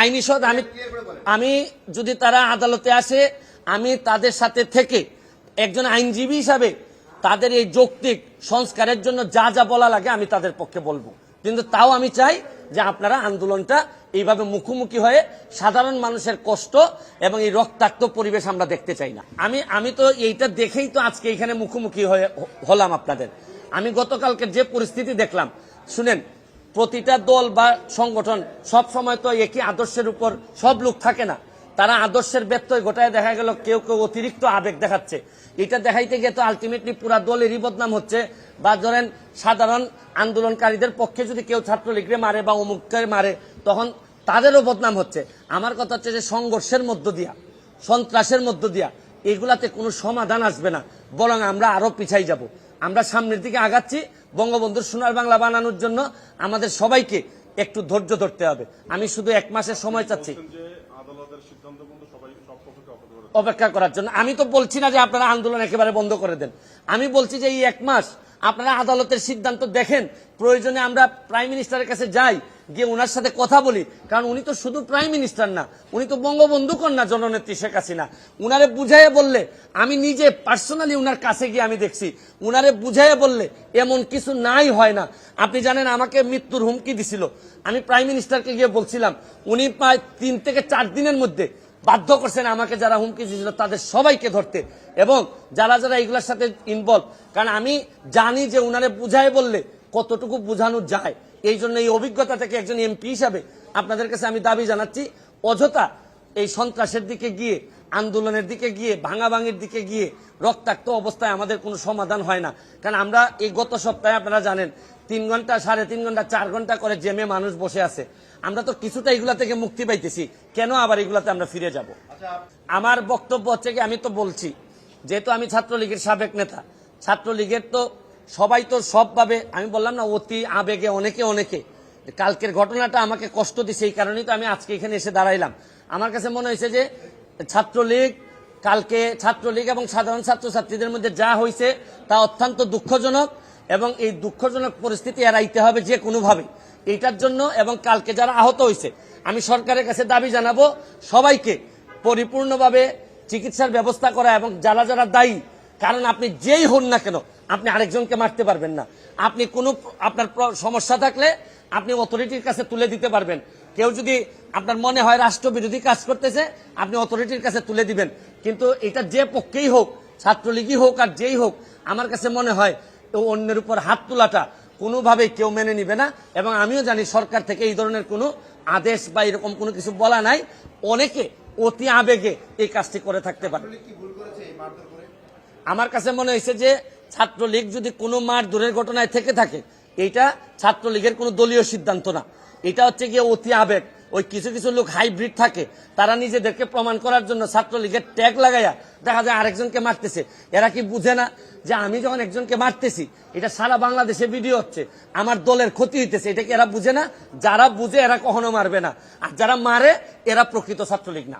আইনি সদ আমি যদি তারা আদালতে আসে, আমি তাদের সাথে থেকে একজন আইনজীবী হিসাবে তাদের এই যৌক্তিক সংস্কারের জন্য যা যা বলা লাগে আমি তাদের পক্ষে বলবো। কিন্তু তাও আমি চাই যে আপনারা আন্দোলনটা এইভাবে মুখোমুখি হয়ে সাধারণ মানুষের কষ্ট এবং এই রক্তাক্ত পরিবেশ আমরা দেখতে চাই না। আমি তো এইটা দেখেই তো আজকে এখানে মুখোমুখি হলাম আপনাদের। আমি গতকালকে যে পরিস্থিতি দেখলাম, শুনেন, প্রতিটা দল বা সংগঠন সব সময় তো একই আদর্শের উপর সব লোক থাকে না। তারা আদর্শের ব্যত্যয় ঘটায় দেখা গেল কেউ কেউ অতিরিক্ত আবেগ দেখাচ্ছে। এটা দেখাইতে গিয়ে তো আলটিমেটলি পুরা দলেরই বদনাম হচ্ছে। বা ধরেন সাধারণ আন্দোলনকারীদের পক্ষে যদি কেউ ছাত্রলীগরে মারে বা অমুককে মারে, তখন তাদেরও বদনাম হচ্ছে। আমার কথা হচ্ছে যে সংঘর্ষের মধ্য দিয়া, সন্ত্রাসের মধ্য দিয়া এগুলাতে কোনো সমাধান আসবে না, বরং আমরা আরো পিছাই যাব। আমরা সামনের দিকে আগাচ্ছি। বঙ্গবন্ধুর সোনার বাংলা বানানোর জন্য আমাদের সবাইকে একটু ধৈর্য ধরতে হবে। আমি শুধু 1 মাসের সময় চাচ্ছি অপেক্ষা করার জন্য। আমি তো বলছি না যে আপনারা আন্দোলন একেবারে বন্ধ করে দেন। আমি বলছি যে এই 1 মাস আপনারা আদালতের সিদ্ধান্ত দেখেন। প্রয়োজনে আমরা প্রাইম মিনিস্টারের কাছে যাই, গিয়ে ওনার সাথে কথা বলি। কারণ উনি তো শুধু প্রাইম মিনিস্টার না, উনি তো বঙ্গবন্ধু কন্যা জননেত্রী শেখ হাসিনা। উনারে বুঝাইয়া বললে, আমি নিজে পার্সোনালি উনার কাছে গিয়ে আমি দেখছি, উনারে বুঝাইয়া বললে এমন কিছু নাই হয় না। আপনি জানেন আমাকে মৃত্যুর হুমকি দিছিল, আমি প্রাইম মিনিস্টারকে গিয়ে বলছিলাম, উনি প্রায় 3 থেকে 4 দিনের মধ্যে বাধ্য করছেন আমাকে যারা হুমকি দিয়েছিল তাদের সবাইকে ধরতে, এবং যারা যারা এগুলোর সাথে ইনভলভ। কারণ আমি জানি যে উনারে বুঝায় বললে কতটুকু বোঝানো যায়। এই জন্য এই অভিজ্ঞতা থেকে একজন এমপি হিসাবে আপনাদের কাছে আমি দাবি জানাচ্ছি, অযথা এই সন্ত্রাসের দিকে গিয়ে, আন্দোলনের দিকে গিয়ে, ভাঙাভাঙির দিকে গিয়ে রক্তাক্ত অবস্থায় আমাদের কোনো সমাধান হয় না। কারণ আমরা এই গত সপ্তাহে আপনারা জানেন 3 ঘন্টা, 3.5 ঘন্টা, 4 ঘন্টা করে জেমে মানুষ বসে আছে। আমরা তো কিছুটা এগুলা থেকে মুক্তি পাইতেছি, কেন আবার এগুলাতে আমরা ফিরে যাব? আমার বক্তব্য হচ্ছে কি, আমি তো বলছি যেহেতু আমি ছাত্রলীগের সাবেক নেতা, ছাত্রলীগের তো সবাই তো সবভাবে, আমি বললাম না অতি আবেগে অনেকে কালকের ঘটনাটা আমাকে কষ্ট দিছে। এই কারণেই তো আমি আজকে এখানে এসে দাঁড়াইলাম। আমার কাছে মনে হয়েছে যে ছাত্রলীগ এবং সাধারণ ছাত্রছাত্রীদের মধ্যে যা হয়েছে তা অত্যন্ত দুঃখজনক, এবং এই দুঃখজনক পরিস্থিতি এড়াইতে হবে যে কোনোভাবে এইটার জন্য। এবং কালকে যারা আহত হয়েছে, আমি সরকারের কাছে দাবি জানাবো সবাইকে পরিপূর্ণভাবে চিকিৎসার ব্যবস্থা করা, এবং যারা যারা দায়ী, কারণ আপনি যেই হন না কেন আপনি আরেকজনকে মারতে পারবেন না। আপনি কোনো আপনার সমস্যা থাকলে আপনি অথরিটির কাছে তুলে দিতে পারবেন। কেউ যদি আপনার মনে হয় রাষ্ট্রবিরোধী কাজ করতেছে, আপনি অথরিটির কাছে তুলে দিবেন। কিন্তু এটা যে পক্ষেই হোক, ছাত্রলীগই হোক আর যেই হোক, আমার কাছে মনে হয় অন্যের উপর হাত তোলাটা কোনোভাবেই কেউ মেনে নিবে না। এবং আমিও জানি সরকার থেকে এই ধরনের কোনো আদেশ বা এরকম কোনো কিছু বলা নাই। অনেকে অতি আবেগে এই কাজটি করে থাকতে পারে। আমার কাছে মনে হয়েছে যে ছাত্রলীগ যদি কোনো মারধরের ঘটনায় থেকে থাকে, এইটা ছাত্রলীগের কোনো দলীয় সিদ্ধান্ত না, এটা হচ্ছে গিয়ে অতি আবেগ। ওই কিছু কিছু লোক হাইব্রিড থাকে, তারা নিজেদেরকে প্রমাণ করার জন্য ছাত্রলীগের ট্যাগ লাগাইয়া দেখা যায় আরেকজনকে মারতেছে। এরা কি বুঝে না যে আমি যখন একজনকে মারতেছি, এটা সারা বাংলাদেশে ভিডিও হচ্ছে, আমার দলের ক্ষতি হইতেছে? এটা কি এরা বুঝে না? যারা বুঝে এরা কখনো মারবে না, আর যারা মারে এরা প্রকৃত ছাত্রলীগ না।